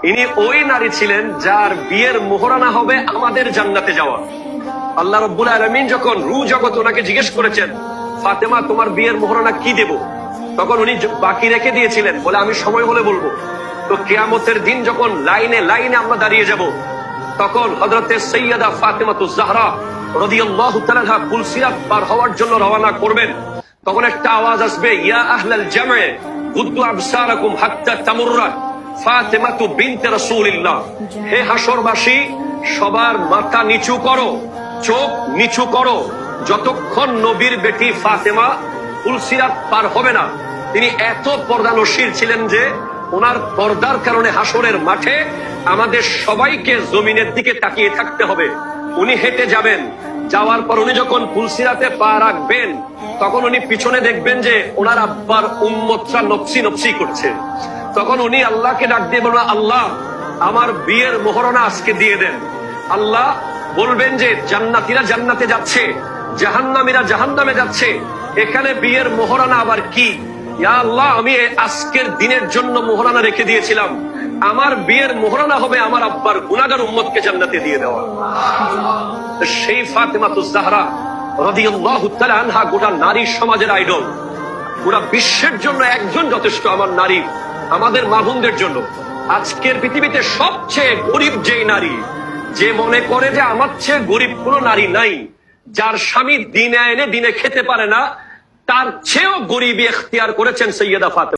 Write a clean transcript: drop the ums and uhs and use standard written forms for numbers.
ইনি ওই নারী ছিলেন যার বিয়ের মোহরানা হবে আমাদের জান্নাতে যাওয়া। আল্লাহ রাব্বুল আলামিন যখন রূহ জগৎ ওনাকে জিজ্ঞেস করেছেন, ফাতেমা তোমার বিয়ের মোহরানা কি দেব, তখন উনি বাকি রেখে দিয়েছিলেন, বলে আমি সময় হলে বলবো। তো কিয়ামতের দিন যখন লাইনে লাইনে আমরা দাঁড়িয়ে যাব, তখন হযরতে সাইয়্যিদা ফাতেমাতুজ জাহরা রাদিয়াল্লাহু তাআলা আনহা পুলসিরাত পার হওয়ার জন্য রওনা করবেন। তখন একটা আওয়াজ আসবে, ইয়া আহলাল জামে গুদ্দু আবসারাকুম হাত্তা তামুররা ফাতেমাতু বিনতে রাসূলিল্লাহ। হে হাসরবাসী, সবার মাথা নিচু করো, চোখ নিচু করো, যতক্ষণ নবীর বেটি ফাতেমা পুলসিরাত পার হবে না। তিনি এত পর্দানশীল ছিলেন যে ওনার পর্দার কারণে হাসরের মাঠে আমাদের সবাইকে জমিনের দিকে তাকিয়ে থাকতে হবে। উনি হেঁটে যাবেন, যাওয়ার পর উনি যখন পুলসিরাতে পা রাখবেন, তখন উনি পিছনে দেখবেন যে ওনার আব্বার উম্মতরা নফসি নফসি করছে। তখন উনি আল্লাহকে ডাক দিয়ে বলবেন, আল্লাহ আমার বিয়ের মোহরানা আজকে দিয়ে দেন। আল্লাহ বলবেন যে জান্নাতীরা জান্নাতে যাচ্ছে, জাহান্নামীরা জাহান্নামে যাচ্ছে, এখানে বিয়ের মোহরানা আবার কি? ইয়া আল্লাহ, আমি আজকের দিনের জন্য মোহরানা রেখে দিয়েছিলাম, আমার বিয়ের মোহরানা হবে আমার আব্বার গুনাহগার উম্মতকে জান্নাতে দিয়ে দেওয়া। সেই ফাতেমাতুজ জাহরা রাদিয়াল্লাহু তাআলা আনহা গোটা নারী সমাজের আইডল। পুরা বিশ্বের জন্য একজন যথেষ্ট, আমার নারী, আমাদের মা বোনদের জন্য। আজকের পৃথিবীতে সবচেয়ে গরিব যেই নারী, যে মনে করে যে আমার চেয়ে গরিব কোনো নারী নাই, যার স্বামী দিনে এনে দিনে খেতে পারে না, তার চেয়েও গরিবী এখতিয়ার করেছেন সাইয়্যিদা ফাতেমা।